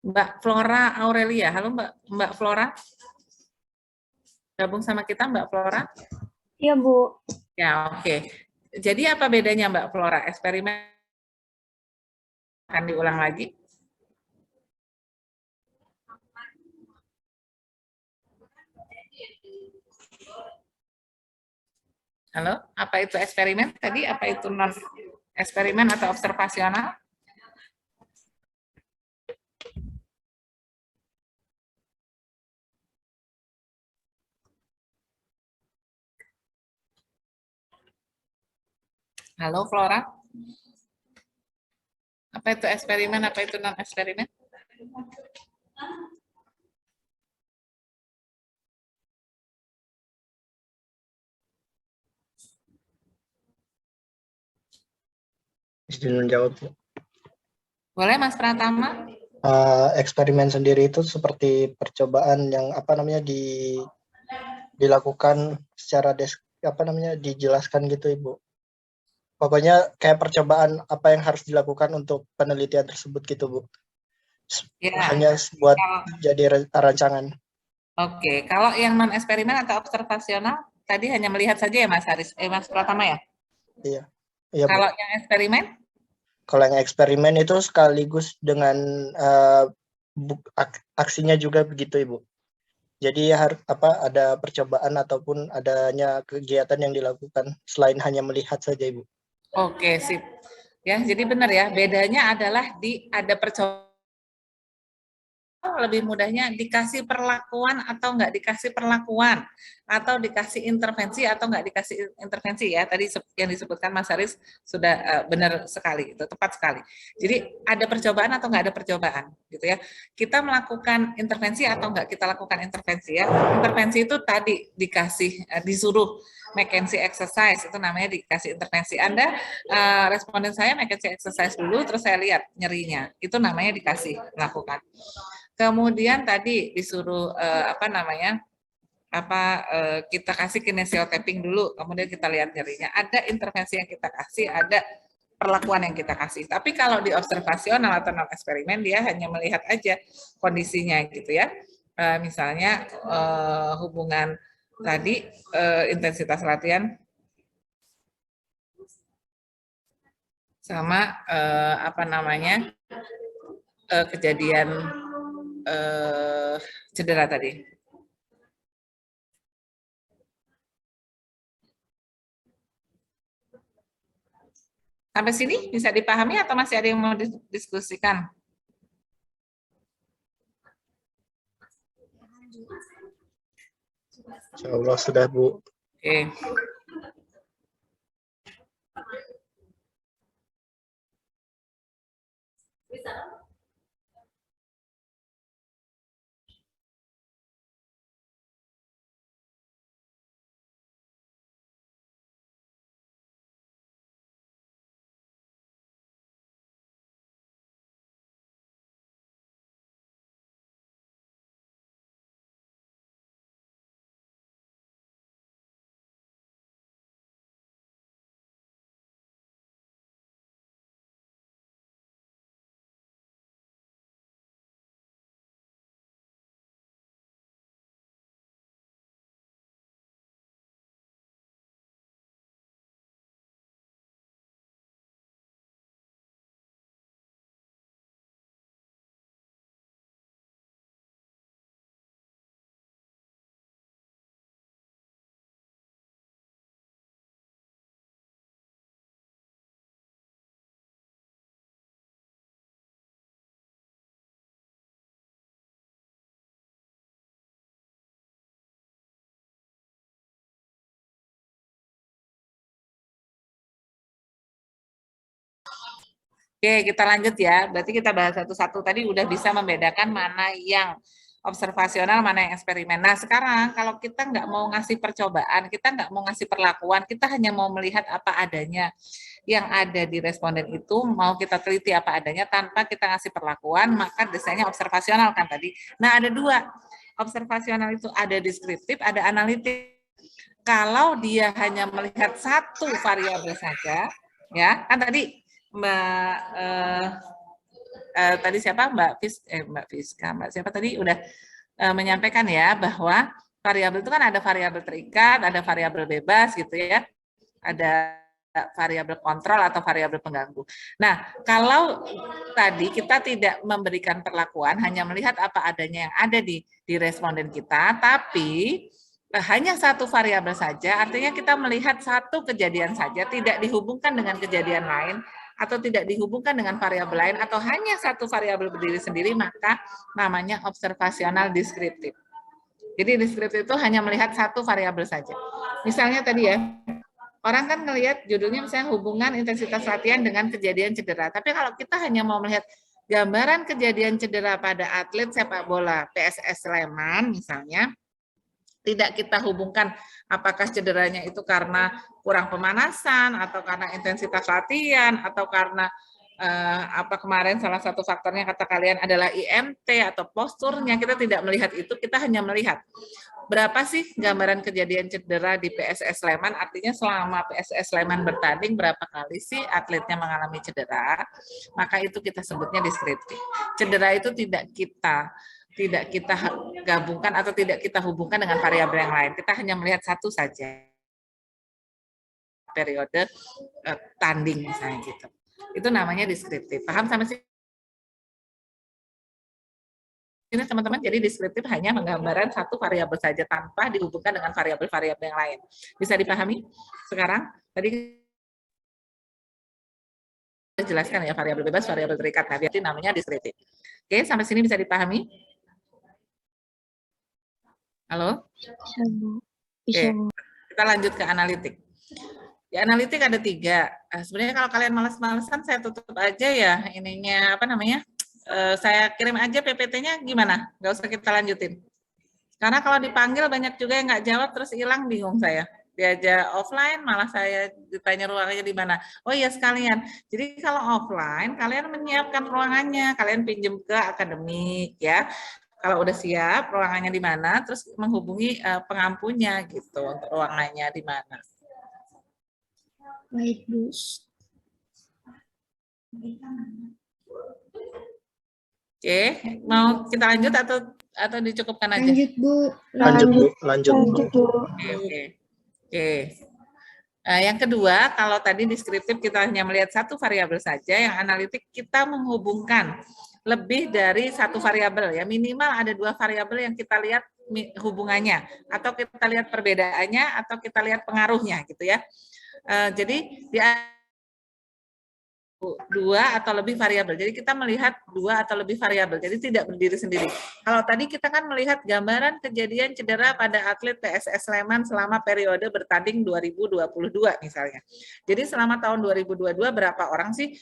Mbak Flora Aurelia. Halo Mbak Flora. Gabung sama kita Mbak Flora. Iya, Bu. Ya, oke. Jadi apa bedanya Mbak Flora? Eksperimen akan diulang lagi? Halo, apa itu eksperimen? Tadi apa itu non eksperimen atau observasional? Halo Flora. Apa itu eksperimen, apa itu non eksperimen? Izin menjawab. Boleh Mas Pratama? Eksperimen sendiri itu seperti percobaan yang dilakukan secara dijelaskan gitu Ibu. Pokoknya kayak percobaan apa yang harus dilakukan untuk penelitian tersebut gitu Bu. Ya. Hanya buat jadi rancangan. Oke, kalau yang non eksperimen atau observasional tadi hanya melihat saja ya Mas Haris, Mas Pratama ya? Iya. Iya Bu. Kalau yang eksperimen? Kalau yang eksperimen itu sekaligus dengan aksinya juga begitu Ibu. Jadi ada percobaan ataupun adanya kegiatan yang dilakukan selain hanya melihat saja Ibu. Oke, sip. Ya, jadi benar ya, bedanya adalah ada percobaan, lebih mudahnya dikasih perlakuan atau nggak dikasih perlakuan, atau dikasih intervensi atau nggak dikasih intervensi ya. Tadi yang disebutkan Mas Haris sudah benar sekali, itu tepat sekali. Jadi ada percobaan atau nggak ada percobaan, gitu ya. Kita melakukan intervensi atau nggak kita lakukan intervensi ya. Intervensi itu tadi disuruh McKenzie exercise, itu namanya dikasih intervensi. Anda responden saya McKenzie exercise dulu, terus saya lihat nyerinya, itu namanya dikasih melakukan. Kemudian tadi disuruh kita kasih kinesiotapping dulu, kemudian kita lihat nyerinya. Ada intervensi yang kita kasih, ada perlakuan yang kita kasih. Tapi kalau di observasional atau non eksperimen dia hanya melihat aja kondisinya gitu ya. Misalnya hubungan tadi intensitas latihan sama kejadian cedera tadi. Sampai sini bisa dipahami atau masih ada yang mau didiskusikan? Insya Allah sudah Bu. Oke. Oke, kita lanjut ya. Berarti kita bahas satu-satu. Tadi udah bisa membedakan mana yang observasional, mana yang eksperimen. Nah, sekarang kalau kita nggak mau ngasih percobaan, kita nggak mau ngasih perlakuan, kita hanya mau melihat apa adanya. Yang ada di responden itu mau kita teliti apa adanya tanpa kita ngasih perlakuan, maka desainnya observasional kan tadi. Nah, ada dua. Observasional itu ada deskriptif, ada analitik. Kalau dia hanya melihat satu variabel saja, ya kan tadi Mbak tadi siapa Mbak Fiska, Mbak siapa tadi udah menyampaikan ya bahwa variabel itu kan ada variabel terikat, ada variabel bebas gitu ya, ada variabel kontrol atau variabel pengganggu. Nah, kalau tadi kita tidak memberikan perlakuan, hanya melihat apa adanya yang ada di responden kita, tapi hanya satu variabel saja, artinya kita melihat satu kejadian saja, tidak dihubungkan dengan kejadian lain, atau tidak dihubungkan dengan variabel lain, atau hanya satu variabel berdiri sendiri, maka namanya observasional deskriptif. Jadi deskriptif itu hanya melihat satu variabel saja. Misalnya tadi ya, orang kan ngelihat judulnya misalnya hubungan intensitas latihan dengan kejadian cedera. Tapi kalau kita hanya mau melihat gambaran kejadian cedera pada atlet sepak bola PSS Sleman misalnya, tidak kita hubungkan apakah cederanya itu karena kurang pemanasan atau karena intensitas latihan atau karena apa kemarin salah satu faktornya kata kalian adalah IMT atau posturnya, kita tidak melihat itu, kita hanya melihat berapa sih gambaran kejadian cedera di PSS Sleman, artinya selama PSS Sleman bertanding berapa kali sih atletnya mengalami cedera, maka itu kita sebutnya deskriptif. Cedera itu tidak kita gabungkan atau tidak kita hubungkan dengan variabel yang lain, kita hanya melihat satu saja periode tanding misalnya gitu. Itu namanya deskriptif. Paham sampai sini teman-teman? Jadi deskriptif hanya menggambarkan satu variabel saja tanpa dihubungkan dengan variabel-variabel yang lain. Bisa dipahami sekarang? Tadi jelaskan ya variabel bebas, variabel terikat. Nah, berarti namanya deskriptif. Oke, sampai sini bisa dipahami? Halo? Oke, kita lanjut ke analitik. Di analitik ada 3. Sebenarnya kalau kalian malas-malasan saya tutup aja ya ininya apa namanya? Saya kirim aja PPT-nya gimana? Nggak usah kita lanjutin. Karena kalau dipanggil banyak juga yang nggak jawab terus hilang, bingung saya. Diajak offline malah saya ditanya ruangannya di mana. Oh iya sekalian. Jadi kalau offline kalian menyiapkan ruangannya, kalian pinjam ke akademik ya. Kalau udah siap ruangannya di mana, terus menghubungi pengampunya gitu untuk ruangannya di mana. Baik, Bu. Oke, mau kita lanjut atau dicukupkan aja? Lanjut, Bu. Lanjut, Bu. Oke. Yang kedua, kalau tadi deskriptif kita hanya melihat satu variabel saja, yang analitik kita menghubungkan lebih dari satu variabel ya, minimal ada 2 variabel yang kita lihat hubungannya, atau kita lihat perbedaannya, atau kita lihat pengaruhnya gitu ya. Jadi di 2 atau lebih variabel. Jadi kita melihat 2 atau lebih variabel. Jadi tidak berdiri sendiri. Kalau tadi kita kan melihat gambaran kejadian cedera pada atlet PSS Sleman selama periode bertanding 2022 misalnya. Jadi selama tahun 2022 berapa orang sih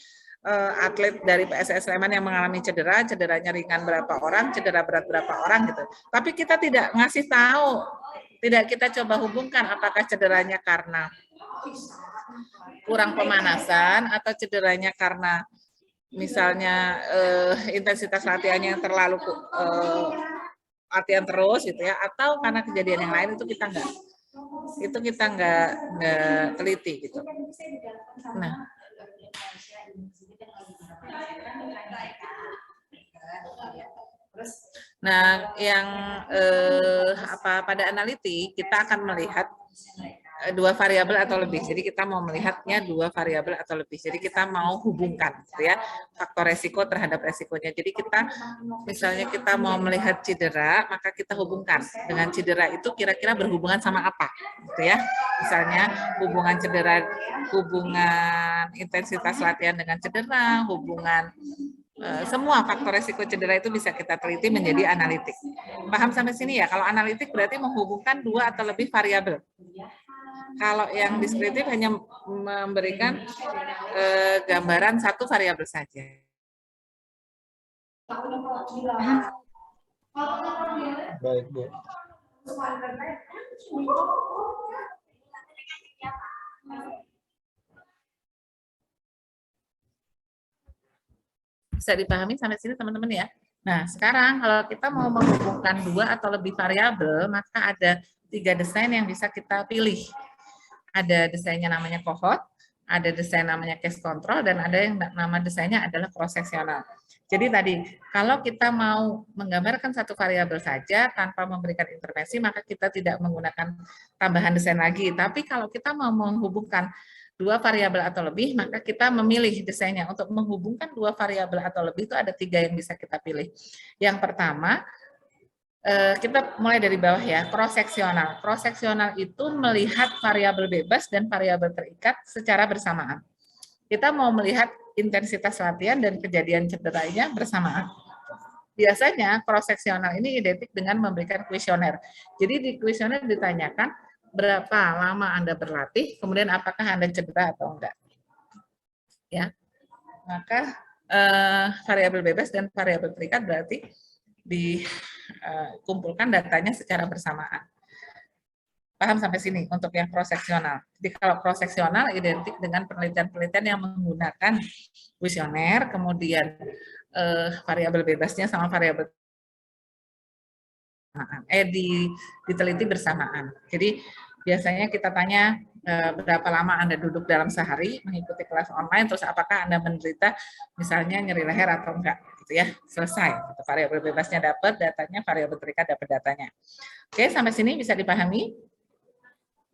atlet dari PSS Sleman yang mengalami cedera, cederanya ringan berapa orang, cedera berat berapa orang gitu. Tapi kita tidak ngasih tahu, tidak kita coba hubungkan apakah cederanya karena kurang pemanasan atau cederanya karena misalnya intensitas latihannya yang terlalu latihan terus gitu ya, atau karena kejadian yang lain, itu kita nggak teliti gitu. Nah, yang pada analitik kita akan melihat 2 variabel atau lebih. Jadi kita mau melihatnya 2 variabel atau lebih. Jadi kita mau hubungkan gitu ya, faktor resiko terhadap resikonya. Jadi kita misalnya kita mau melihat cedera, maka kita hubungkan dengan cedera itu kira-kira berhubungan sama apa gitu ya. Misalnya hubungan cedera, hubungan intensitas latihan dengan cedera, hubungan semua faktor resiko cedera itu bisa kita teliti menjadi analitik. Paham sampai sini ya? Kalau analitik berarti menghubungkan 2 atau lebih variabel. Kalau yang deskriptif hanya memberikan gambaran satu variabel saja. Baik, Bu. Bisa dipahami sampai sini teman-teman ya? Nah, sekarang kalau kita mau menghubungkan 2 atau lebih variabel, maka ada 3 desain yang bisa kita pilih. Ada desainnya namanya cohort, ada desain namanya case control, dan ada yang nama desainnya adalah cross-sectional. Jadi tadi, kalau kita mau menggambarkan satu variabel saja tanpa memberikan intervensi, maka kita tidak menggunakan tambahan desain lagi. Tapi kalau kita mau menghubungkan dua variabel atau lebih, maka kita memilih desainnya. Untuk menghubungkan dua variabel atau lebih itu ada 3 yang bisa kita pilih. Yang pertama, kita mulai dari bawah ya, cross-sectional. Cross-sectional itu melihat variabel bebas dan variabel terikat secara bersamaan. Kita mau melihat intensitas latihan dan kejadian cederanya bersamaan. Biasanya cross-sectional ini identik dengan memberikan kuesioner. Jadi di kuesioner ditanyakan berapa lama Anda berlatih, kemudian apakah Anda cedera atau enggak. Ya, maka variabel bebas dan variabel terikat berarti dikumpulkan datanya secara bersamaan. Paham sampai sini untuk yang cross-sectional. Jadi kalau cross-sectional identik dengan penelitian-penelitian yang menggunakan kuesioner, kemudian variabel bebasnya sama variabel diteliti bersamaan. Jadi biasanya kita tanya berapa lama Anda duduk dalam sehari mengikuti kelas online, terus apakah Anda menderita misalnya nyeri leher atau enggak, gitu ya. Selesai. Gitu. Variabel bebasnya dapat datanya, variabel terikat dapat datanya. Oke, sampai sini bisa dipahami?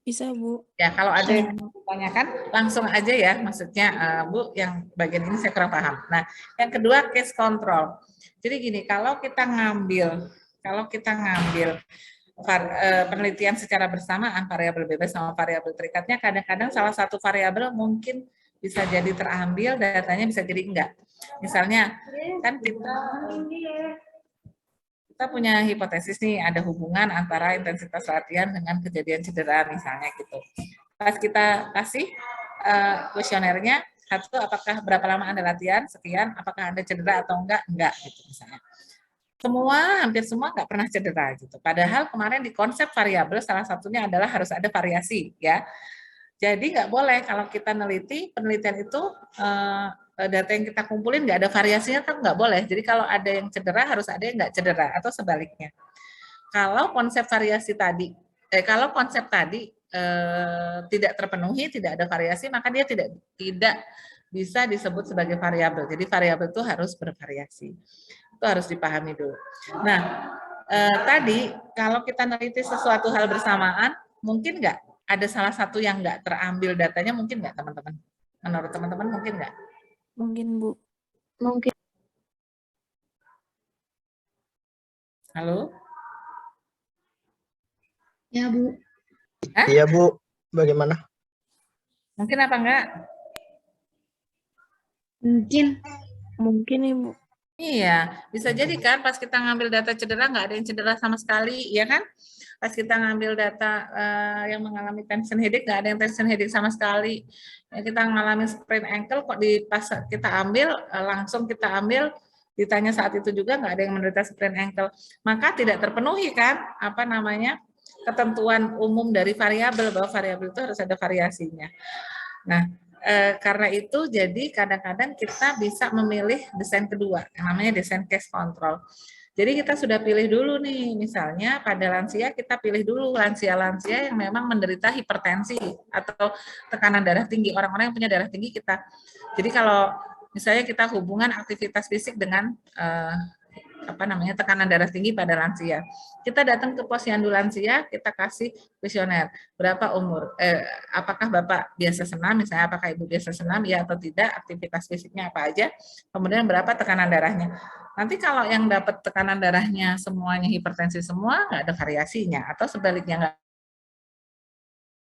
Bisa, Bu. Ya, kalau ada yang ditanyakan langsung aja ya, maksudnya Bu, yang bagian ini saya kurang paham. Nah, yang kedua case control. Jadi gini, kalau kita ngambil penelitian secara bersamaan variabel bebas sama variabel terikatnya, kadang-kadang salah satu variabel mungkin bisa jadi terambil, datanya bisa jadi enggak. Misalnya kan kita punya hipotesis nih, ada hubungan antara intensitas latihan dengan kejadian cedera misalnya gitu. Pas kita kasih kuesionernya, satu, apakah berapa lama Anda latihan, sekian, apakah Anda cedera atau enggak gitu misalnya. Hampir semua nggak pernah cedera gitu. Padahal kemarin di konsep variabel salah satunya adalah harus ada variasi ya. Jadi nggak boleh kalau kita neliti, penelitian itu data yang kita kumpulin nggak ada variasinya kan nggak boleh. Jadi kalau ada yang cedera harus ada yang nggak cedera atau sebaliknya. Kalau konsep variasi tadi, kalau konsep tadi tidak terpenuhi, tidak ada variasi, maka dia tidak bisa disebut sebagai variabel. Jadi variabel itu harus bervariasi. Itu harus dipahami dulu. Nah, tadi kalau kita neliti sesuatu hal bersamaan, mungkin nggak ada salah satu yang nggak terambil datanya, mungkin nggak teman-teman? Menurut teman-teman mungkin nggak? Mungkin, Bu. Mungkin. Halo? Ya, Bu. Hah? Iya, Bu. Bagaimana? Mungkin apa enggak? Mungkin. Mungkin, Ibu. Iya, bisa jadi kan pas kita ngambil data cedera nggak ada yang cedera sama sekali, ya kan? Pas kita ngambil data yang mengalami tension headache nggak ada yang tension headache sama sekali. Ya, kita mengalami sprain ankle kok pas kita ambil langsung kita ambil ditanya saat itu juga nggak ada yang menderita sprain ankle. Maka tidak terpenuhi kan ketentuan umum dari variabel bahwa variabel itu harus ada variasinya. Nah, karena itu jadi kadang-kadang kita bisa memilih desain kedua yang namanya desain case control. Jadi kita sudah pilih dulu nih, misalnya pada lansia kita pilih dulu lansia-lansia yang memang menderita hipertensi atau tekanan darah tinggi, orang-orang yang punya darah tinggi kita. Jadi kalau misalnya kita hubungan aktivitas fisik dengan tekanan darah tinggi pada lansia. Kita datang ke posyandu lansia, kita kasih kuesioner. Berapa umur? Apakah Bapak biasa senam, misalnya apakah Ibu biasa senam, ya atau tidak, aktivitas fisiknya apa aja, kemudian berapa tekanan darahnya. Nanti kalau yang dapat tekanan darahnya semuanya hipertensi semua, nggak ada variasinya, atau sebaliknya nggak.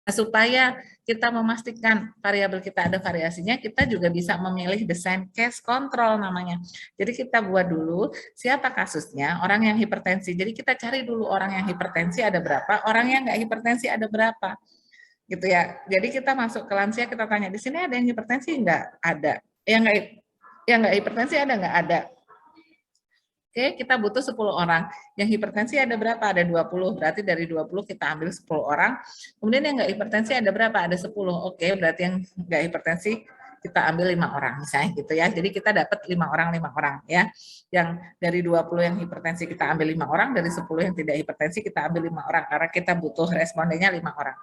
Supaya kita memastikan variabel kita ada variasinya, kita juga bisa memilih desain case control namanya. Jadi kita buat dulu siapa kasusnya, orang yang hipertensi. Jadi kita cari dulu orang yang hipertensi ada berapa, orang yang nggak hipertensi ada berapa. Gitu ya. Jadi kita masuk ke lansia, kita tanya, di sini ada yang hipertensi? Nggak ada. Yang nggak hipertensi ada nggak? Ada. Oke, kita butuh 10 orang. Yang hipertensi ada berapa? Ada 20. Berarti dari 20 kita ambil 10 orang. Kemudian yang nggak hipertensi ada berapa? Ada 10. Oke, berarti yang nggak hipertensi kita ambil 5 orang misalnya gitu ya. Jadi kita dapat 5 orang ya. Yang dari 20 yang hipertensi kita ambil 5 orang, dari 10 yang tidak hipertensi kita ambil 5 orang karena kita butuh respondennya 5 orang.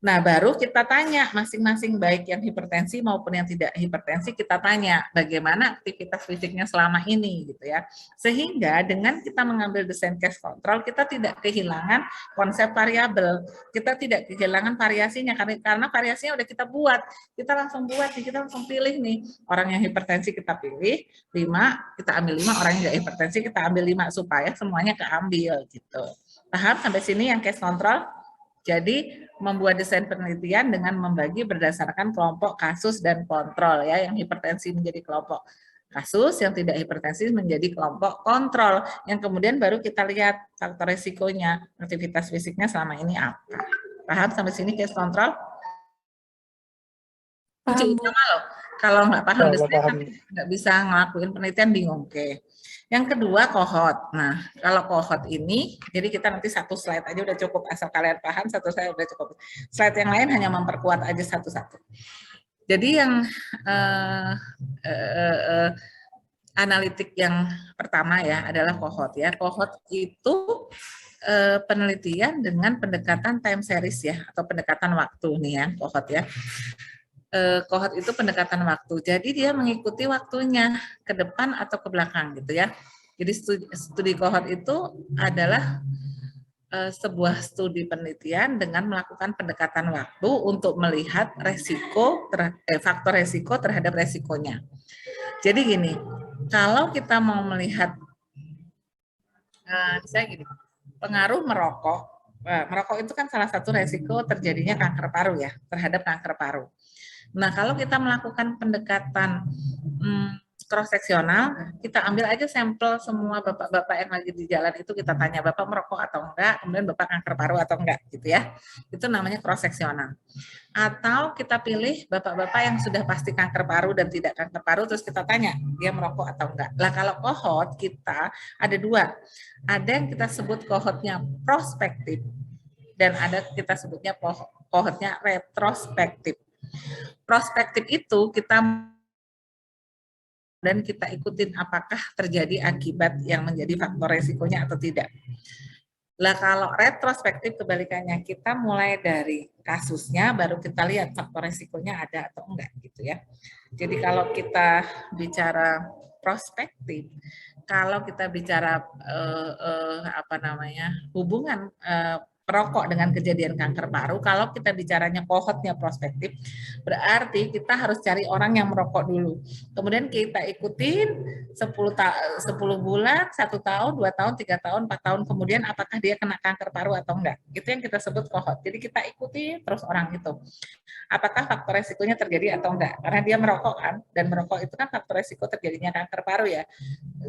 Nah, baru kita tanya masing-masing, baik yang hipertensi maupun yang tidak hipertensi, kita tanya bagaimana aktivitas fisiknya selama ini gitu ya. Sehingga dengan kita mengambil desain case control, kita tidak kehilangan konsep variabel, kita tidak kehilangan variasinya karena variasinya udah kita buat. Kita langsung buat nih, kita langsung pilih nih. Orang yang hipertensi kita pilih 5, kita ambil 5, orang yang nggak hipertensi kita ambil 5 supaya semuanya keambil gitu. Paham sampai sini yang case control? Jadi membuat desain penelitian dengan membagi berdasarkan kelompok kasus dan kontrol ya, yang hipertensi menjadi kelompok kasus, yang tidak hipertensi menjadi kelompok kontrol, yang kemudian baru kita lihat faktor resikonya, aktivitas fisiknya selama ini apa. Paham sampai sini case control? Paham, Bu. Sama loh, kalau nggak paham Kalau desain paham. nggak bisa ngelakuin penelitian bingung. Oke. Yang kedua kohort. Nah, kalau kohort ini, jadi kita nanti satu slide aja udah cukup, asal kalian paham satu slide udah cukup. Slide yang lain hanya memperkuat aja satu-satu. Jadi yang analitik yang pertama ya adalah kohort ya. Kohort itu penelitian dengan pendekatan time series ya, atau pendekatan waktu nih ya, kohort ya. Kohort itu pendekatan waktu. Jadi dia mengikuti waktunya ke depan atau ke belakang gitu ya. Jadi studi kohort itu adalah sebuah studi penelitian dengan melakukan pendekatan waktu untuk melihat resiko faktor resiko terhadap resikonya. Jadi gini, kalau kita mau melihat misalnya gini, pengaruh merokok. Merokok itu kan salah satu resiko terjadinya kanker paru ya, terhadap kanker paru. Nah, kalau kita melakukan pendekatan cross-seksional, kita ambil aja sampel semua bapak-bapak yang lagi di jalan itu, kita tanya bapak merokok atau enggak, kemudian bapak kanker paru atau enggak, gitu ya. Itu namanya cross-seksional. Atau kita pilih bapak-bapak yang sudah pasti kanker paru dan tidak kanker paru, terus kita tanya dia merokok atau enggak. Lah kalau kohort kita ada 2. Ada yang kita sebut kohortnya prospektif, dan ada kita sebutnya kohortnya retrospektif. Prospektif itu dan kita ikutin apakah terjadi akibat yang menjadi faktor resikonya atau tidak. Lah kalau retrospektif kebalikannya, kita mulai dari kasusnya baru kita lihat faktor resikonya ada atau enggak gitu ya. Jadi kalau kita bicara prospektif, kalau kita bicara hubungan perokok dengan kejadian kanker paru, kalau kita bicaranya kohortnya prospektif, berarti kita harus cari orang yang merokok dulu. Kemudian kita ikutin 10 bulan, 1 tahun, 2 tahun, 3 tahun, 4 tahun, kemudian apakah dia kena kanker paru atau enggak. Itu yang kita sebut kohort. Jadi kita ikuti terus orang itu. Apakah faktor resikonya terjadi atau enggak. Karena dia merokok kan, dan merokok itu kan faktor resiko terjadinya kanker paru ya.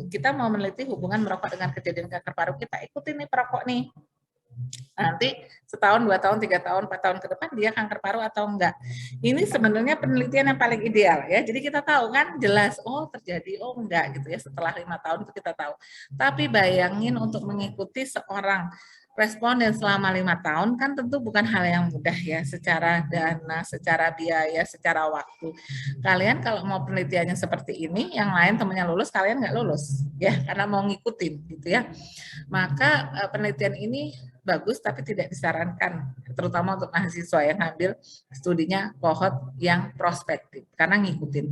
Kita mau meneliti hubungan merokok dengan kejadian kanker paru, kita ikutin nih perokok nih. Nanti setahun, 2 tahun, 3 tahun, 4 tahun ke depan dia kanker paru atau enggak. Ini sebenarnya penelitian yang paling ideal ya. Jadi kita tahu kan jelas, oh terjadi, oh enggak gitu ya. Setelah 5 tahun itu kita tahu. Tapi bayangin untuk mengikuti seorang responden selama 5 tahun kan tentu bukan hal yang mudah ya, secara dana, secara biaya, secara waktu. Kalian kalau mau penelitiannya seperti ini, yang lain temannya lulus, kalian nggak lulus ya, karena mau ngikutin gitu ya. Maka penelitian ini bagus tapi tidak disarankan, terutama untuk mahasiswa yang ngambil studinya kohort yang prospektif karena ngikutin.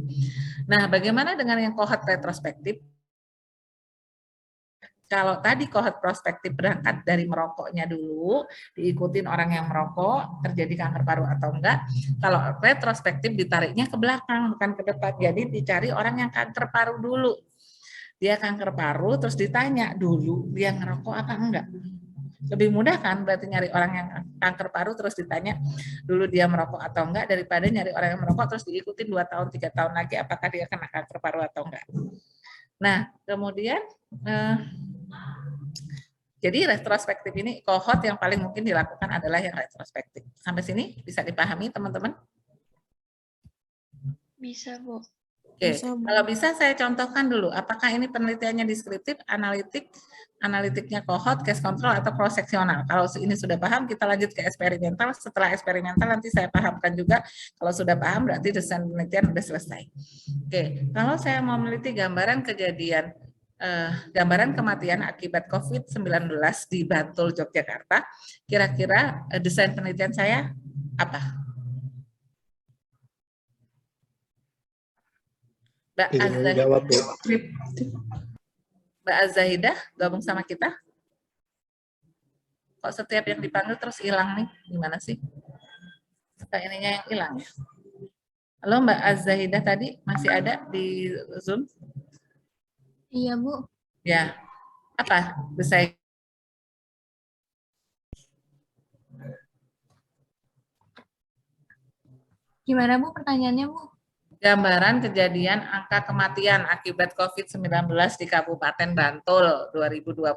Nah, bagaimana dengan yang kohort retrospektif? Kalau tadi kohort prospektif berangkat dari merokoknya dulu, diikutin orang yang merokok, terjadi kanker paru atau enggak. Kalau retrospektif ditariknya ke belakang, bukan ke depan. Jadi dicari orang yang kanker paru dulu. Dia kanker paru, terus ditanya dulu dia ngerokok apa enggak. Lebih mudah kan berarti nyari orang yang kanker paru terus ditanya dulu dia merokok atau enggak, daripada nyari orang yang merokok terus diikutin 2 tahun 3 tahun lagi apakah dia kena kanker paru atau enggak. Nah, kemudian jadi retrospektif ini kohort yang paling mungkin dilakukan adalah yang retrospektif. Sampai sini bisa dipahami teman-teman? Bisa, Bu. Oke, kalau bisa saya contohkan dulu, apakah ini penelitiannya deskriptif, analitiknya kohort, case control, atau cross-seksional. Kalau ini sudah paham, kita lanjut ke eksperimental. Setelah eksperimental nanti saya pahamkan juga. Kalau sudah paham, berarti desain penelitian sudah selesai. Oke, kalau saya mau meneliti gambaran kejadian, gambaran kematian akibat COVID-19 di Bantul, Yogyakarta, kira-kira desain penelitian saya Apa? Mbak Izin Azahidah, menjawab, Bu. Mbak Azahidah gabung sama kita. Kok setiap yang dipanggil terus hilang nih? Gimana sih? Kayak ininya yang hilang ya. Halo Mbak Azahidah tadi masih ada di Zoom? Iya, Bu. Ya. Apa? Bisa Gimana, Bu, pertanyaannya, Bu? gambaran kejadian angka kematian akibat COVID-19 di Kabupaten Bantul 2020.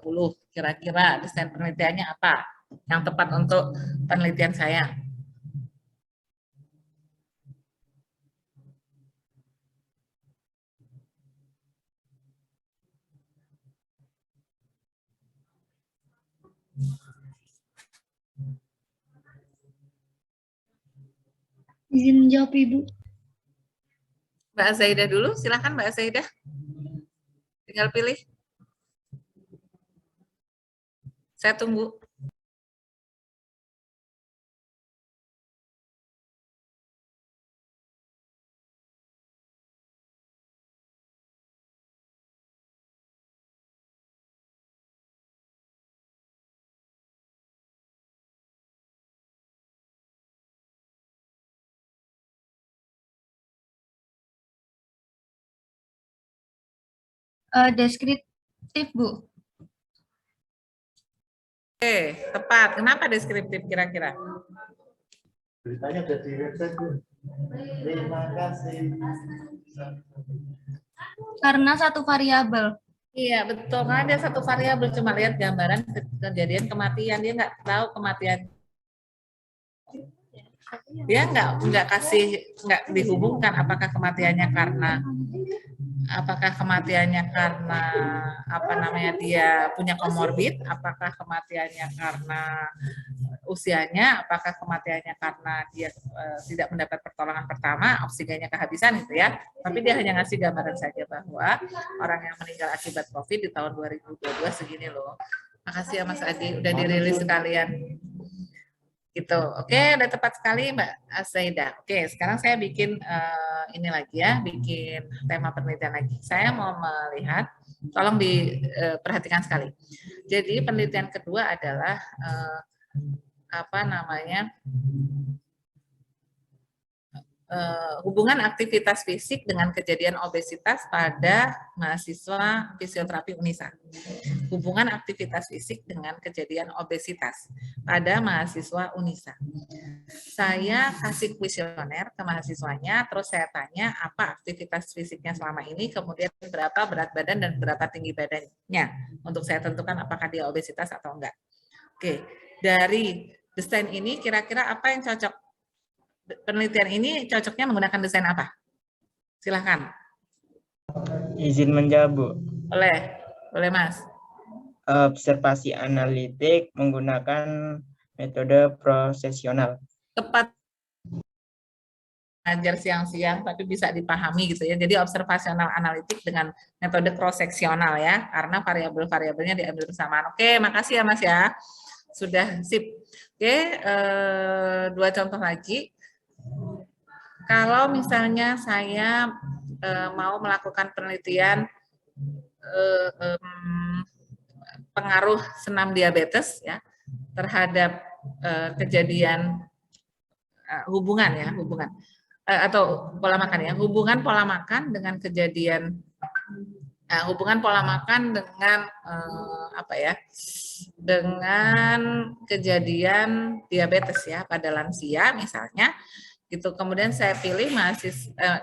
Kira-kira desain penelitiannya apa yang tepat untuk penelitian saya? Izin menjawab, Ibu. Mbak Zaidah dulu, silakan Mbak Zaidah. Tinggal pilih. Saya tunggu. Deskriptif, Bu. Oke, tepat. Kenapa deskriptif kira-kira? Beritanya ada di website, Bu. Terima kasih. Karena satu variabel. Iya, betul. Karena dia satu variabel, cuma lihat gambaran kejadian kematian. Dia nggak tahu kematian. Dia nggak dihubungkan apakah kematiannya karena apa namanya dia punya komorbid, apakah kematiannya karena usianya, apakah kematiannya karena dia tidak mendapat pertolongan pertama, oksigennya kehabisan gitu ya. Tapi dia hanya ngasih gambaran saja bahwa orang yang meninggal akibat COVID di tahun 2022 segini loh. Makasih ya Mas Adi, udah dirilis sekalian. Gitu. Oke, udah tepat sekali Mbak Azaida. Oke, sekarang saya bikin ini lagi ya, bikin tema penelitian lagi. Saya mau melihat, tolong diperhatikan sekali. Jadi penelitian kedua adalah apa namanya? Hubungan aktivitas fisik dengan kejadian obesitas pada mahasiswa fisioterapi UNISA. Hubungan aktivitas fisik dengan kejadian obesitas pada mahasiswa UNISA. Saya kasih kuesioner ke mahasiswanya, terus saya tanya apa aktivitas fisiknya selama ini, kemudian berapa berat badan dan berapa tinggi badannya, untuk saya tentukan apakah dia obesitas atau enggak. Oke, dari desain ini kira-kira apa yang cocok? Penelitian ini cocoknya menggunakan desain apa? Silahkan. Izin menjawab, Bu. Boleh Mas. Observasi analitik menggunakan metode prosesional. Tepat. Ngajar siang-siang tapi bisa dipahami gitu ya. Jadi observasional analitik dengan metode cross-seksional ya, karena variabel-variabelnya diambil bersamaan. Oke, makasih ya Mas ya. Sudah sip. Oke, dua contoh lagi. Kalau misalnya saya mau melakukan penelitian pengaruh senam diabetes ya terhadap kejadian hubungan atau pola makan ya, hubungan pola makan dengan kejadian hubungan pola makan dengan dengan kejadian diabetes ya pada lansia misalnya gitu. Kemudian saya pilih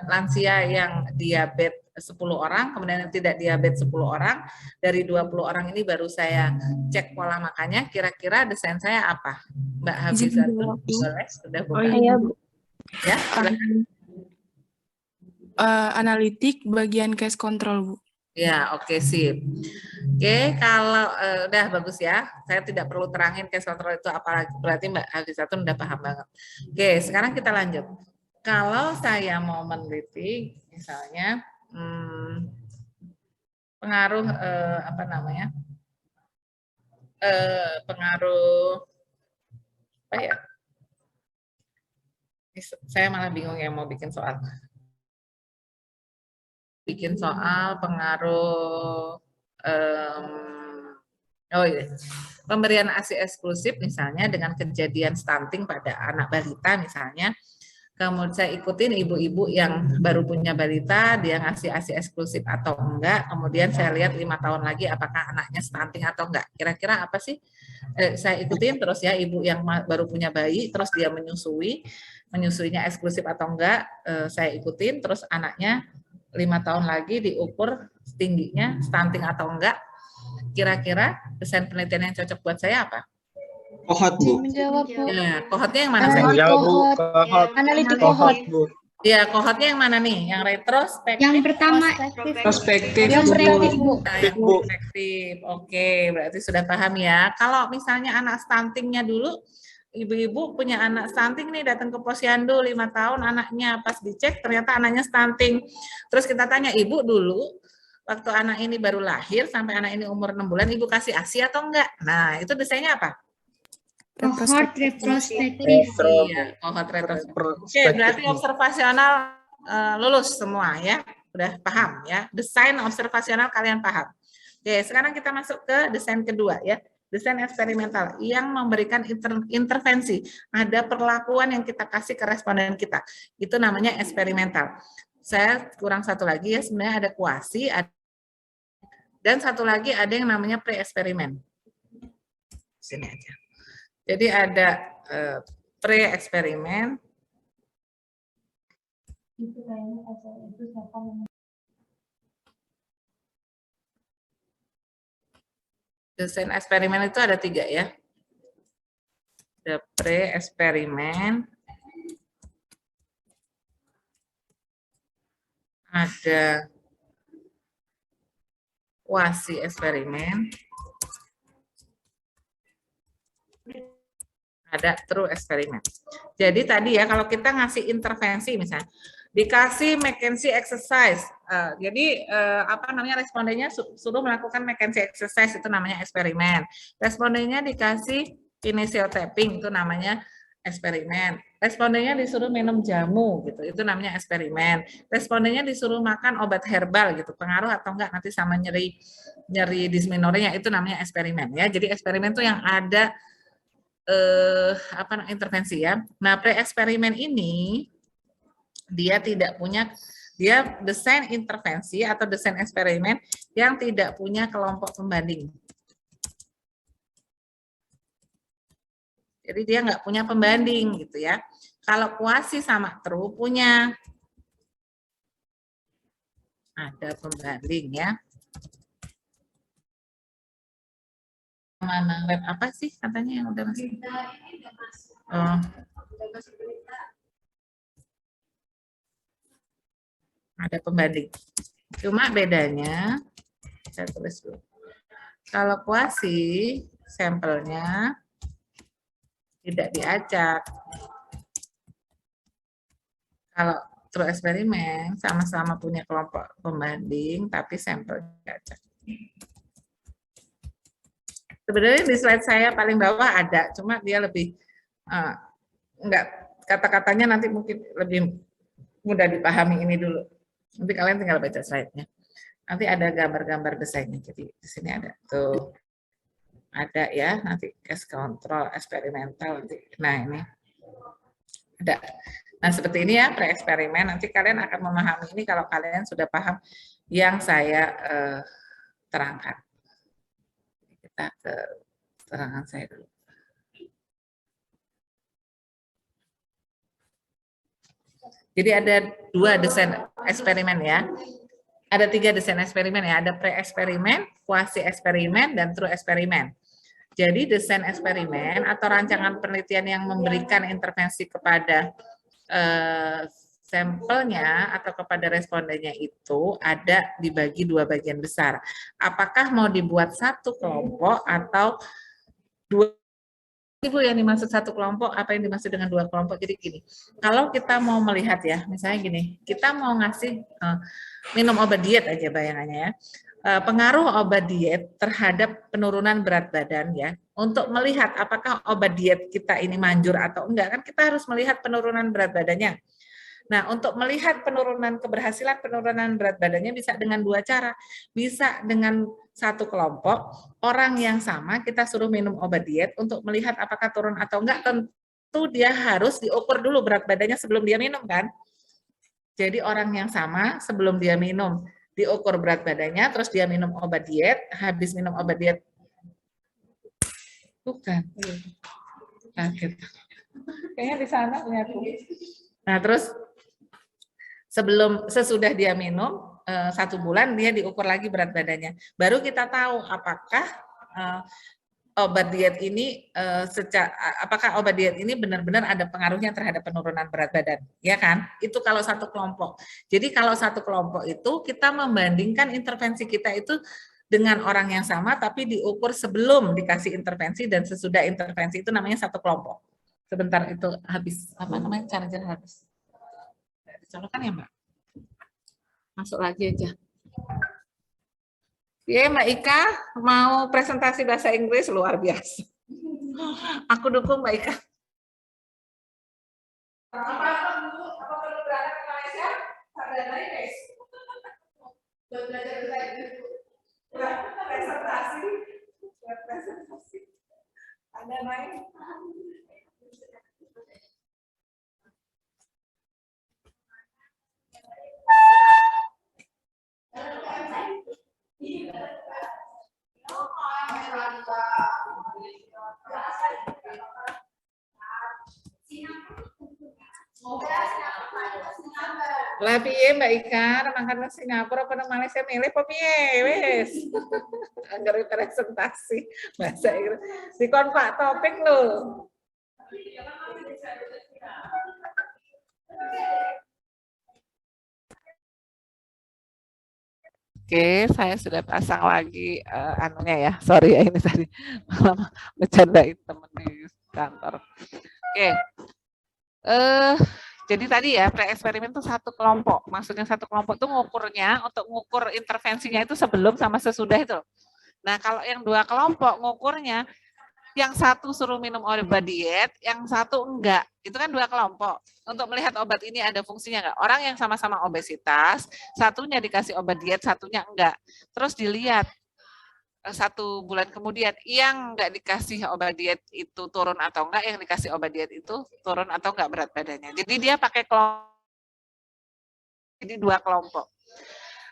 lansia yang diabetes 10 orang, kemudian yang tidak diabetes 10 orang. Dari 20 orang ini baru saya cek pola makannya, kira-kira desain saya apa? Mbak Hafizah, boleh? Sudah buka? Iya, Bu. Ya, silakan. Analitik bagian case control, Bu. Ya, oke, sip. Oke, kalau udah bagus ya. Saya tidak perlu terangin case control itu apa, berarti Mbak Hafizah udah paham banget. Oke, sekarang kita lanjut. Kalau saya mau meneliti misalnya pengaruh pengaruh Saya malah bingung yang mau bikin soal. Bikin soal pengaruh oh iya. Pemberian ASI eksklusif misalnya dengan kejadian stunting pada anak balita misalnya. Kemudian saya ikutin ibu-ibu yang baru punya balita, dia ngasih ASI eksklusif atau enggak. Kemudian saya lihat 5 tahun lagi apakah anaknya stunting atau enggak. Kira-kira apa sih? Saya ikutin terus ya, ibu yang baru punya bayi, terus dia menyusuinya eksklusif atau enggak, saya ikutin. Terus anaknya 5 tahun lagi diukur tingginya stunting atau enggak. Kira-kira desain penelitian yang cocok buat saya apa? Kohort, Bu. Menjawab, Bu. Ya, kohortnya yang mana? Menjawab, Bu. Kohort. Analitik Kohort, kohort. Bu. Ya, kohortnya yang mana nih? Yang retrospektif? Yang pertama, Prospektif, prospektif, Bu. Nah, yang prospektif. Oke, berarti sudah paham ya. Kalau misalnya anak stuntingnya dulu, ibu-ibu punya anak stunting nih, datang ke posyandu 5 tahun anaknya, pas dicek ternyata anaknya stunting. Terus kita tanya, ibu dulu waktu anak ini baru lahir sampai anak ini umur 6 bulan, ibu kasih ASI atau enggak? Nah, itu desainnya apa? Kohort retrospektif. Iya, kohort retrospektif. Oke, berarti observasional lulus semua ya. Udah paham ya. Desain observasional kalian paham. Oke, sekarang kita masuk ke desain kedua ya. Desain eksperimental yang memberikan intervensi. Ada perlakuan yang kita kasih ke responden kita. Itu namanya eksperimental. Saya kurang satu lagi ya, sebenarnya ada kuasi, dan satu lagi ada yang namanya pre-eksperimen. Sini aja. Jadi ada pre-eksperimen. Desain eksperimen itu ada 3 ya. Ada pre-eksperimen, ada kuasi eksperimen, ada true eksperimen. Jadi tadi ya kalau kita ngasih intervensi misalnya dikasih McKenzie exercise, jadi apa namanya respondennya suruh melakukan McKenzie exercise, itu namanya eksperimen. Respondennya dikasih kinesiotapping, itu namanya eksperimen. Respondennya disuruh minum jamu gitu, itu namanya eksperimen. Respondennya disuruh makan obat herbal gitu, pengaruh atau enggak nanti sama nyeri dysmenorrhea, itu namanya eksperimen ya. Jadi eksperimen itu yang ada intervensi ya. Nah, pre-eksperimen ini dia tidak punya, dia desain intervensi atau desain eksperimen yang tidak punya kelompok pembanding. Jadi dia nggak punya pembanding gitu ya. Kalau kuasi sama true punya, ada pembanding ya. Mana web apa sih katanya yang udah masuk? Oh. Ada pembanding. Cuma bedanya, saya tulis dulu. Kalau kuasi, sampelnya tidak diacak. Kalau true eksperimen, sama-sama punya kelompok pembanding, tapi sampelnya diacak. Sebenarnya di slide saya paling bawah ada, cuma dia lebih enggak, kata-katanya nanti mungkin lebih mudah dipahami ini dulu. Nanti kalian tinggal baca slide-nya. Nanti ada gambar-gambar desainnya. Jadi di sini ada tuh, ada ya. Nanti case control eksperimental. Nah ini ada. Nah seperti ini ya pre-eksperimen. Nanti kalian akan memahami ini kalau kalian sudah paham yang saya terangkan. Kita ke terangan saya dulu. Jadi ada 2 desain eksperimen ya. Ada 3 desain eksperimen ya. Ada pre-eksperimen, kuasi eksperimen, dan true eksperimen. Jadi desain eksperimen atau rancangan penelitian yang memberikan intervensi kepada sampelnya atau kepada respondennya itu ada dibagi 2 bagian besar. Apakah mau dibuat satu kelompok atau 2? Ibu yang dimaksud satu kelompok, apa yang dimaksud dengan 2 kelompok? Jadi gini, kalau kita mau melihat ya, misalnya gini, kita mau ngasih minum obat diet aja bayangannya ya. pengaruh obat diet terhadap penurunan berat badan ya. Untuk melihat apakah obat diet kita ini manjur atau enggak, kan kita harus melihat penurunan berat badannya. Nah, untuk melihat keberhasilan penurunan berat badannya bisa dengan dua cara. Bisa dengan satu kelompok, orang yang sama kita suruh minum obat diet untuk melihat apakah turun atau enggak. Tentu dia harus diukur dulu berat badannya sebelum dia minum kan. Jadi orang yang sama sebelum dia minum diukur berat badannya, terus dia minum obat diet, habis minum obat diet. Bukan. Kaget. Kayaknya di sana punya tuh. Nah, terus sesudah dia minum 1 bulan dia diukur lagi berat badannya. Baru kita tahu apakah obat diet ini apakah obat diet ini benar-benar ada pengaruhnya terhadap penurunan berat badan, ya kan? Itu kalau satu kelompok. Jadi kalau satu kelompok itu kita membandingkan intervensi kita itu dengan orang yang sama tapi diukur sebelum dikasih intervensi dan sesudah intervensi, itu namanya satu kelompok. Sebentar itu habis charger habis. Dicolokkan ya Mbak? Masuk lagi aja. Ya Mbak Ika mau presentasi bahasa Inggris luar biasa. Aku dukung Mbak Ika. Apa perlu berangkat ke Malaysia? Sarjana Inggris. Buat belajar bahasa Inggris. Presentasi. Ada main? Lah piye Mbak Ika, mangkat nang Singapura apa nang Malaysia milih apa piye wis. Angger presentasi bahasa Inggris. Dikon Pak topik lho. Oke, saya sudah pasang lagi anunya ya. Sorry ya ini tadi malah bercandain temen di kantor. Oke. Jadi tadi ya pre-eksperimen itu satu kelompok. Maksudnya satu kelompok itu ngukurnya untuk ngukur intervensinya itu sebelum sama sesudah itu. Nah, kalau yang dua kelompok ngukurnya yang satu suruh minum obat diet, yang satu enggak. Itu kan dua kelompok. Untuk melihat obat ini ada fungsinya enggak? Orang yang sama-sama obesitas, satunya dikasih obat diet, satunya enggak. Terus dilihat 1 bulan kemudian yang enggak dikasih obat diet itu turun atau enggak, yang dikasih obat diet itu turun atau enggak berat badannya. Jadi dia pakai kelompok, jadi dua kelompok.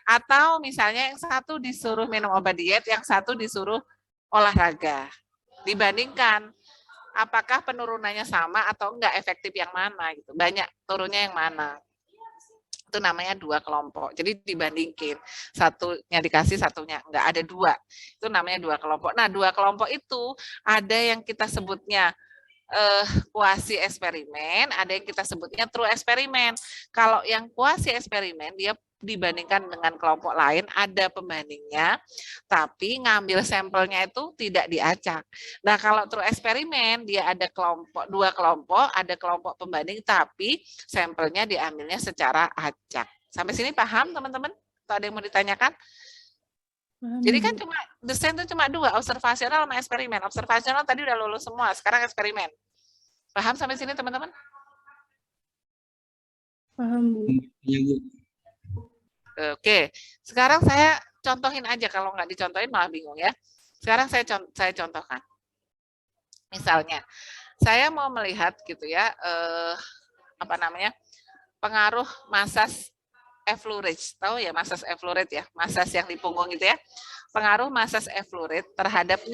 Atau misalnya yang satu disuruh minum obat diet, yang satu disuruh olahraga. Dibandingkan apakah penurunannya sama atau enggak, efektif yang mana gitu. Banyak turunnya yang mana. Itu namanya dua kelompok. Jadi dibandingin, satunya dikasih, satunya enggak, ada dua. Itu namanya dua kelompok. Nah, dua kelompok itu ada yang kita sebutnya kuasi eksperimen, ada yang kita sebutnya true eksperimen. Kalau yang kuasi eksperimen dia dibandingkan dengan kelompok lain, ada pembandingnya, tapi ngambil sampelnya itu tidak diacak. Nah, kalau true eksperimen, dia ada dua kelompok, ada kelompok pembanding, tapi sampelnya diambilnya secara acak. Sampai sini paham, teman-teman? Atau ada yang mau ditanyakan? Jadi kan cuma desain itu cuma dua, observasional sama eksperimen. Observasional tadi udah lulus semua, sekarang eksperimen. Paham sampai sini, teman-teman? Paham, Bu. Oke, sekarang saya contohin aja, kalau nggak dicontohin malah bingung ya. Sekarang saya contohkan. Misalnya, saya mau melihat gitu ya, pengaruh masas effluoride. Tahu ya masas effluoride ya, masas yang di punggung itu ya. Pengaruh masas effluoride terhadap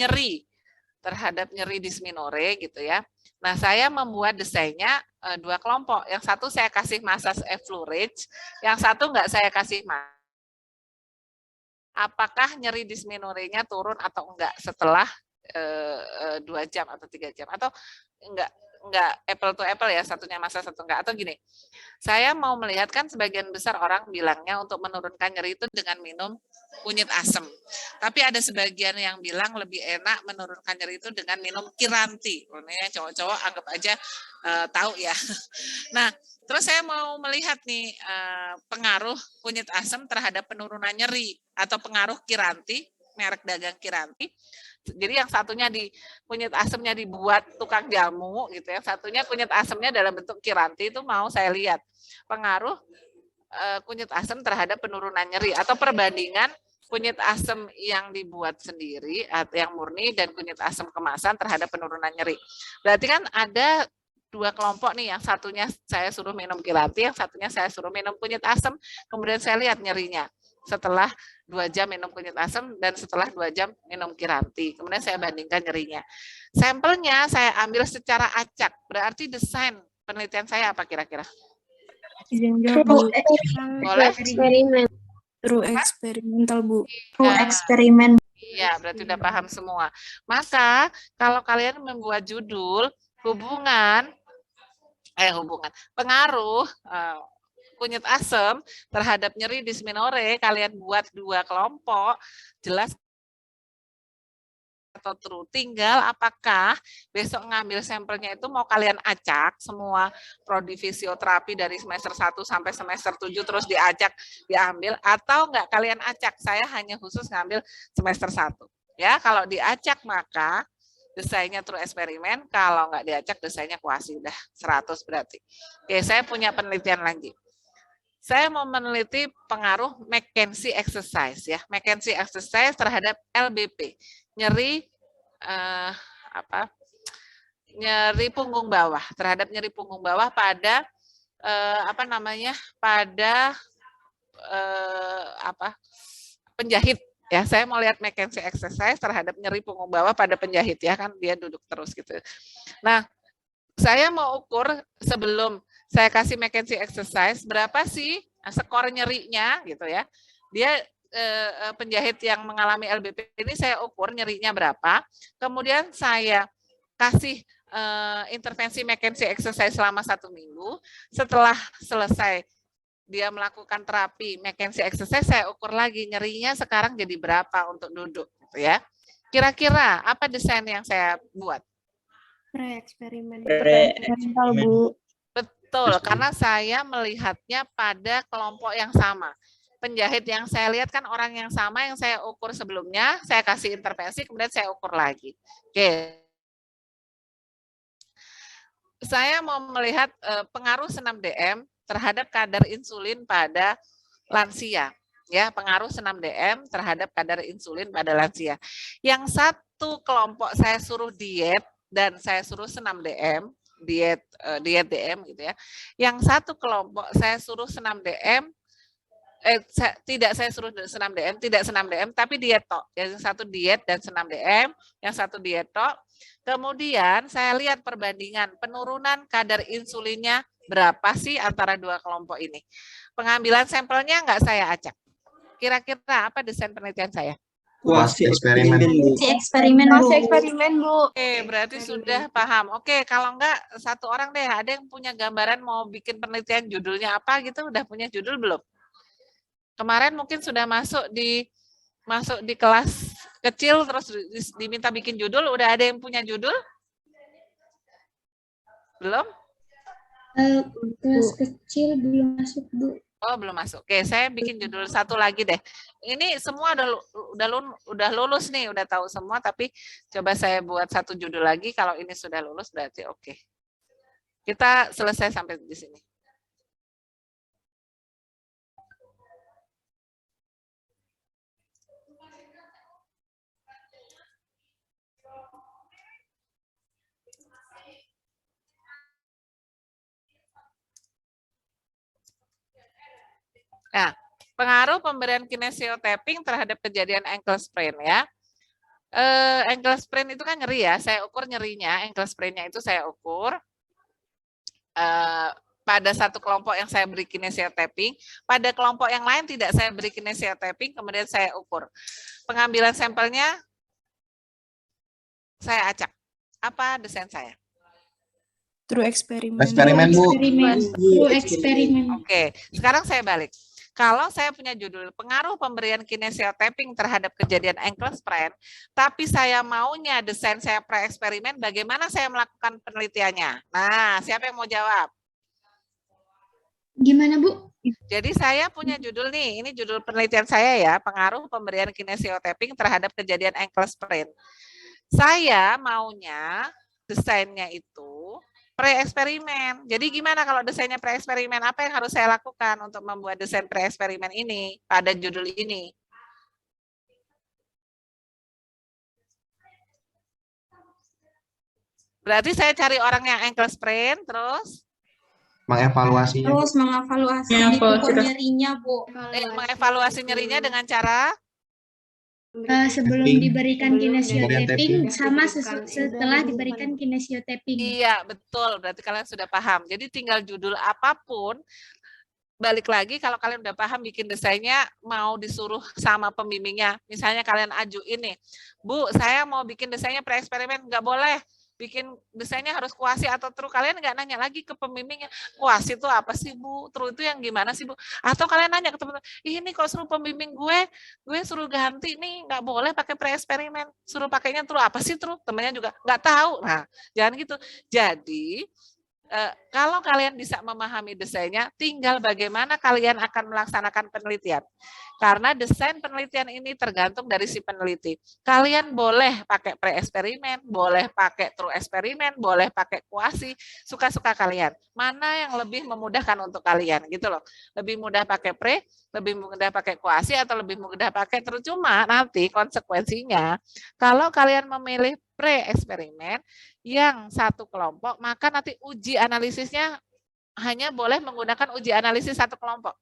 nyeri dysmenorrhea gitu ya. Nah, saya membuat desainnya dua kelompok. Yang satu saya kasih masas effluoride, yang satu enggak saya kasih masas. Apakah nyeri dysmenorrhea-nya turun atau enggak setelah 2 jam atau 3 jam, atau enggak enggak apple to apple ya, satunya masa satu enggak. Atau gini, saya mau melihat kan sebagian besar orang bilangnya untuk menurunkan nyeri itu dengan minum kunyit asem. Tapi ada sebagian yang bilang lebih enak menurunkan nyeri itu dengan minum Kiranti. Ini yang cowok-cowok anggap aja tahu ya. Nah, terus saya mau melihat nih pengaruh kunyit asem terhadap penurunan nyeri atau pengaruh Kiranti, merek dagang Kiranti. Jadi yang satunya di kunyit asemnya dibuat tukang jamu gitu ya, satunya kunyit asemnya dalam bentuk Kiranti, itu mau saya lihat pengaruh kunyit asem terhadap penurunan nyeri atau perbandingan kunyit asem yang dibuat sendiri atau yang murni dan kunyit asem kemasan terhadap penurunan nyeri. Berarti kan ada dua kelompok nih, yang satunya saya suruh minum Kiranti, yang satunya saya suruh minum kunyit asem, kemudian saya lihat nyerinya setelah 2 jam minum kunyit asem dan setelah 2 jam minum Kiranti. Kemudian saya bandingkan nyerinya. Sampelnya saya ambil secara acak, berarti desain penelitian saya apa kira-kira? Boleh? Eksperimen. True eksperimental, Bu. Eksperimen. Iya, berarti udah paham semua. Maka kalau kalian membuat judul pengaruh kunyit asam terhadap nyeri dysmenorrhea, kalian buat 2 kelompok, jelas atau true. Tinggal apakah besok ngambil sampelnya itu mau kalian acak semua prodi fisioterapi dari semester 1 sampai semester 7 terus diajak diambil, atau enggak kalian acak. Saya hanya khusus ngambil semester 1. Ya, kalau diacak maka desainnya true eksperimen, kalau enggak diacak desainnya kuasi, udah 100 berarti. Oke, saya punya penelitian lagi. Saya mau meneliti pengaruh McKenzie exercise ya. McKenzie exercise terhadap LBP. Nyeri nyeri punggung bawah, terhadap nyeri punggung bawah pada penjahit ya. Saya mau lihat McKenzie exercise terhadap nyeri punggung bawah pada penjahit ya, kan dia duduk terus gitu. Nah, saya mau ukur sebelum saya kasih McKenzie exercise berapa sih skor nyerinya gitu ya. Dia penjahit yang mengalami LBP ini saya ukur nyerinya berapa. Kemudian saya kasih intervensi McKenzie exercise selama 1 minggu. Setelah selesai dia melakukan terapi McKenzie exercise, saya ukur lagi nyerinya sekarang jadi berapa untuk duduk gitu ya. Kira-kira apa desain yang saya buat? Eksperimen. Bu. Betul, karena saya melihatnya pada kelompok yang sama. Penjahit yang saya lihat kan orang yang sama yang saya ukur sebelumnya, saya kasih intervensi, kemudian saya ukur lagi. Oke. Saya mau melihat pengaruh senam DM terhadap kadar insulin pada lansia. Ya, pengaruh senam DM terhadap kadar insulin pada lansia. Yang satu kelompok saya suruh diet dan saya suruh senam DM, diet DM gitu ya. Yang satu kelompok saya suruh senam DM, tidak saya suruh senam DM, tidak senam DM, tapi diet tok. Yang satu diet dan senam DM, yang satu diet tok. Kemudian saya lihat perbandingan penurunan kadar insulinnya berapa sih antara 2 kelompok ini. Pengambilan sampelnya enggak saya acak. Kira-kira apa desain penelitian saya? Kuasi eksperimen, Bu. Eksperimen, Bu. Oke, berarti sudah paham. Oke, kalau enggak satu orang deh, ada yang punya gambaran mau bikin penelitian judulnya apa gitu, udah punya judul belum? Kemarin mungkin sudah masuk di kelas kecil terus diminta bikin judul, udah ada yang punya judul? Belum? Kelas kecil belum masuk, Bu. Oh, belum masuk. Oke, saya bikin judul satu lagi deh. Ini semua udah lulus nih, udah tahu semua, tapi coba saya buat satu judul lagi. Kalau ini sudah lulus berarti oke. Kita selesai sampai di sini. Nah, pengaruh pemberian kinesiotapping terhadap kejadian ankle sprain ya. Ankle sprain itu kan nyeri ya, saya ukur nyerinya, ankle sprain-nya itu saya ukur pada satu kelompok yang saya beri kinesiotapping, pada kelompok yang lain tidak saya beri kinesiotapping, kemudian saya ukur. Pengambilan sampelnya saya acak. Apa desain saya? True eksperimen. Eksperimen, Bu. True eksperimen. Oke, sekarang saya balik. Kalau saya punya judul pengaruh pemberian kinesiotaping terhadap kejadian ankle sprain, tapi saya maunya desain saya pre-eksperimen, bagaimana saya melakukan penelitiannya? Nah, siapa yang mau jawab? Gimana, Bu? Jadi saya punya judul nih, ini judul penelitian saya ya, pengaruh pemberian kinesiotaping terhadap kejadian ankle sprain. Saya maunya desainnya itu pre-eksperimen. Jadi gimana kalau desainnya pre-eksperimen? Apa yang harus saya lakukan untuk membuat desain pre-eksperimen ini pada judul ini? Berarti saya cari orang yang ankle sprain, terus Mengevaluasinya. Terus mengevaluasi di pokok nyerinya, Bu. mengevaluasi nyerinya dengan cara Sebelum Tapping. diberikan Tapping. kinesiotaping sama setelah diberikan kinesiotaping. iya, betul. Berarti kalian sudah paham. Jadi tinggal judul apapun, balik lagi kalau kalian udah paham bikin desainnya, mau disuruh sama pembimbingnya. Misalnya kalian ajuin nih, Bu, saya mau bikin desainnya pre-eksperimen, nggak boleh. Bikin desainnya harus kuasi atau true. Kalian nggak nanya lagi ke pembimbingnya, kuasi itu apa sih, Bu? True itu yang gimana sih, Bu? Atau kalian nanya ke teman-teman, ini kok suruh pembimbing gue suruh ganti nih, nggak boleh pakai pre-eksperimen. Suruh pakainya true, apa sih true? Temannya juga nggak tahu. Nah, jangan gitu. Jadi, kalau kalian bisa memahami desainnya, tinggal bagaimana kalian akan melaksanakan penelitian. Karena desain penelitian ini tergantung dari si peneliti. Kalian boleh pakai pre-eksperimen, boleh pakai true eksperimen, boleh pakai kuasi, suka-suka kalian. Mana yang lebih memudahkan untuk kalian, gitu loh. Lebih mudah pakai pre, lebih mudah pakai kuasi, atau lebih mudah pakai true. Cuma nanti konsekuensinya, kalau kalian memilih pre-eksperimen yang satu kelompok, maka nanti uji analisisnya hanya boleh menggunakan uji analisis satu kelompok.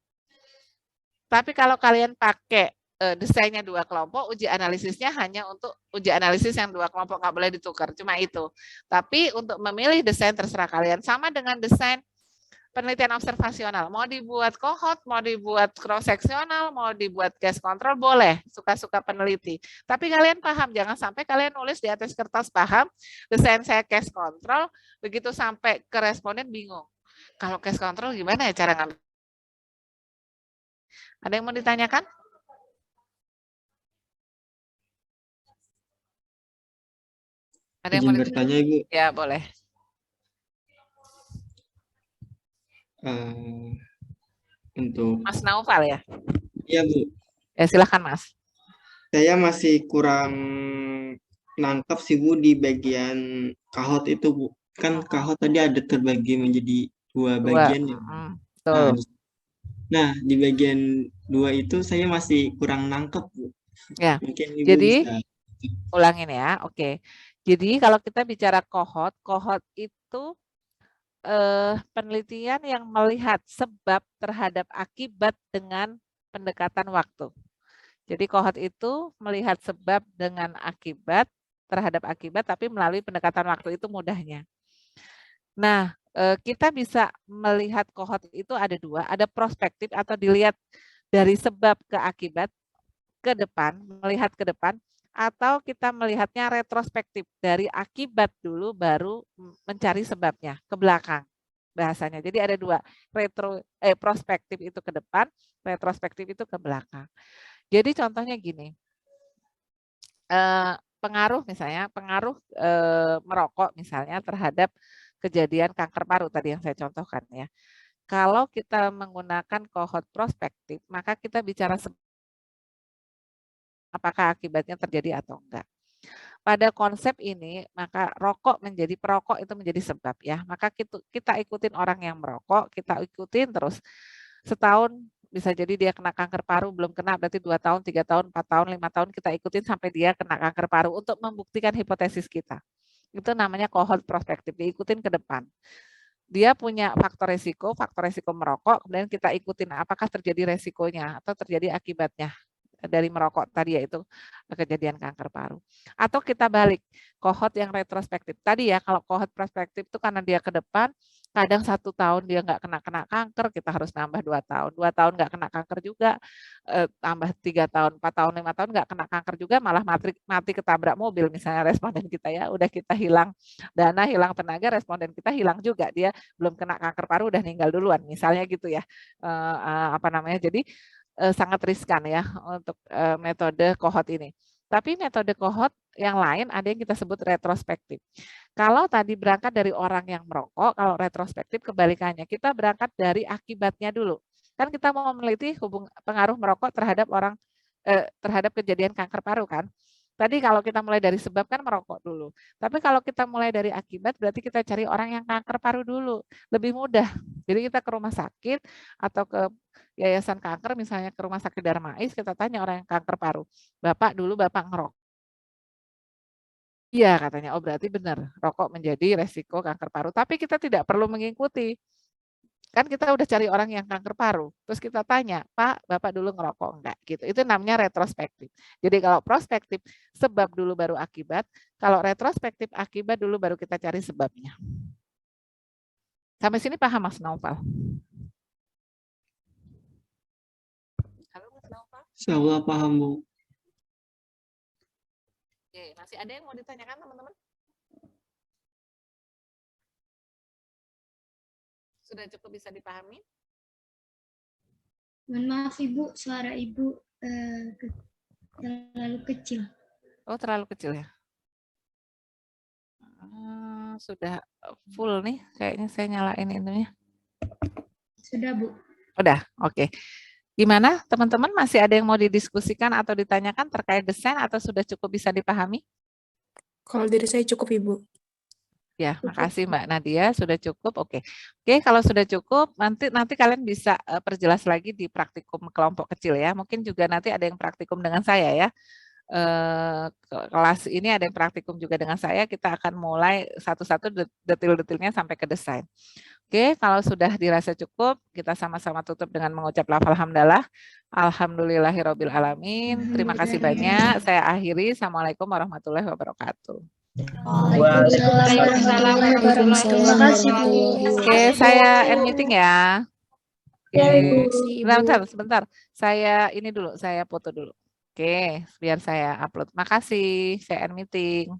Tapi kalau kalian pakai desainnya dua kelompok, uji analisisnya hanya untuk uji analisis yang dua kelompok, nggak boleh ditukar, cuma itu. Tapi untuk memilih desain terserah kalian. Sama dengan desain penelitian observasional, mau dibuat cohort, mau dibuat cross-seksional, mau dibuat case control, boleh, suka-suka peneliti. Tapi kalian paham, jangan sampai kalian nulis di atas kertas paham, desain saya case control, begitu sampai ke responden bingung. Kalau case control gimana ya cara ngambil? Ada yang mau ditanyakan? Ada yang mau bertanya, Ibu. Ya, boleh. Untuk Mas Naufal ya? iya, Bu. Ya, silakan Mas. Saya masih kurang nangkep sih, Bu, di bagian kahot itu, Bu. Kan kahot tadi ada terbagi menjadi dua bagian ya. Betul. Nah, di bagian dua itu saya masih kurang nangkep, Bu. Ya, Mungkin Ibu jadi bisa ulangin ya, oke. Jadi kalau kita bicara kohort itu penelitian yang melihat sebab terhadap akibat dengan pendekatan waktu. Jadi kohort itu melihat sebab dengan akibat terhadap akibat, tapi melalui pendekatan waktu, itu mudahnya. Nah, kita bisa melihat kohort itu ada dua, ada prospektif atau dilihat dari sebab ke akibat ke depan, melihat ke depan, atau kita melihatnya retrospektif dari akibat dulu baru mencari sebabnya ke belakang bahasanya. Jadi ada dua, prospektif itu ke depan, retrospektif itu ke belakang. Jadi contohnya gini, pengaruh misalnya, pengaruh merokok misalnya terhadap kejadian kanker paru tadi yang saya contohkan ya. Kalau kita menggunakan kohort prospektif, maka kita bicara apakah akibatnya terjadi atau enggak. Pada konsep ini, maka perokok itu menjadi sebab ya. Maka kita ikutin orang yang merokok, kita ikutin terus setahun, bisa jadi dia kena kanker paru, belum kena berarti 2 tahun, 3 tahun, 4 tahun, 5 tahun kita ikutin sampai dia kena kanker paru untuk membuktikan hipotesis kita. Itu namanya kohort prospektif, diikutin ke depan. Dia punya faktor resiko merokok, kemudian kita ikutin apakah terjadi resikonya atau terjadi akibatnya dari merokok tadi, yaitu kejadian kanker paru. Atau kita balik, kohort yang retrospektif. Tadi ya, kalau kohort prospektif itu karena dia ke depan, kadang 1 tahun dia nggak kena kanker, kita harus nambah 2 tahun. 2 tahun nggak kena kanker juga, tambah 3 tahun, 4 tahun, 5 tahun nggak kena kanker juga, malah mati ketabrak mobil misalnya responden kita ya, udah kita hilang dana, hilang tenaga, responden kita hilang juga, dia belum kena kanker paru udah meninggal duluan, misalnya gitu ya. Jadi sangat riskan ya untuk metode kohort ini. Tapi metode kohort yang lain ada yang kita sebut retrospektif. Kalau tadi berangkat dari orang yang merokok, kalau retrospektif kebalikannya, kita berangkat dari akibatnya dulu. Kan kita mau meneliti pengaruh merokok terhadap terhadap kejadian kanker paru kan. Tadi kalau kita mulai dari sebab kan merokok dulu. Tapi kalau kita mulai dari akibat berarti kita cari orang yang kanker paru dulu. Lebih mudah. Jadi kita ke rumah sakit atau ke yayasan kanker, misalnya ke rumah sakit Darmais, kita tanya orang yang kanker paru. Bapak dulu Bapak ngerokok. Iya katanya, oh berarti benar, rokok menjadi resiko kanker paru. Tapi kita tidak perlu mengikuti. Kan kita udah cari orang yang kanker paru, terus kita tanya, Pak, Bapak dulu ngerokok enggak? Gitu. Itu namanya retrospektif. Jadi kalau prospektif, sebab dulu baru akibat. Kalau retrospektif, akibat dulu baru kita cari sebabnya. Sampai sini paham Mas Naufal? Halo Mas Naufal? Insyaallah paham, Bu. Oke, masih ada yang mau ditanyakan teman-teman? Sudah cukup bisa dipahami? Mohon maaf Ibu, suara Ibu terlalu kecil. Oh, terlalu kecil ya? Sudah full nih, kayaknya saya nyalain ininya. Sudah Bu. Udah, oke. Gimana teman-teman, masih ada yang mau didiskusikan atau ditanyakan terkait desain atau sudah cukup bisa dipahami? Kalau dari saya cukup, Ibu. Ya, makasih Mbak Nadia, sudah cukup. Oke, kalau sudah cukup, nanti kalian bisa perjelas lagi di praktikum kelompok kecil ya. Mungkin juga nanti ada yang praktikum dengan saya ya. Kelas ini ada yang praktikum juga dengan saya. Kita akan mulai satu-satu detil-detilnya sampai ke desain. Oke, kalau sudah dirasa cukup, kita sama-sama tutup dengan mengucap lafal hamdalah. Alhamdulillahirabbil alamin. Terima kasih banyak. Saya akhiri. Assalamualaikum warahmatullahi wabarakatuh. Waalaikumsalam warahmatullahi wabarakatuh. Oke, saya end meeting ya. Ya, Ibu. Sebentar. Saya ini dulu, saya foto dulu. Oke, biar saya upload. Makasih, saya end meeting.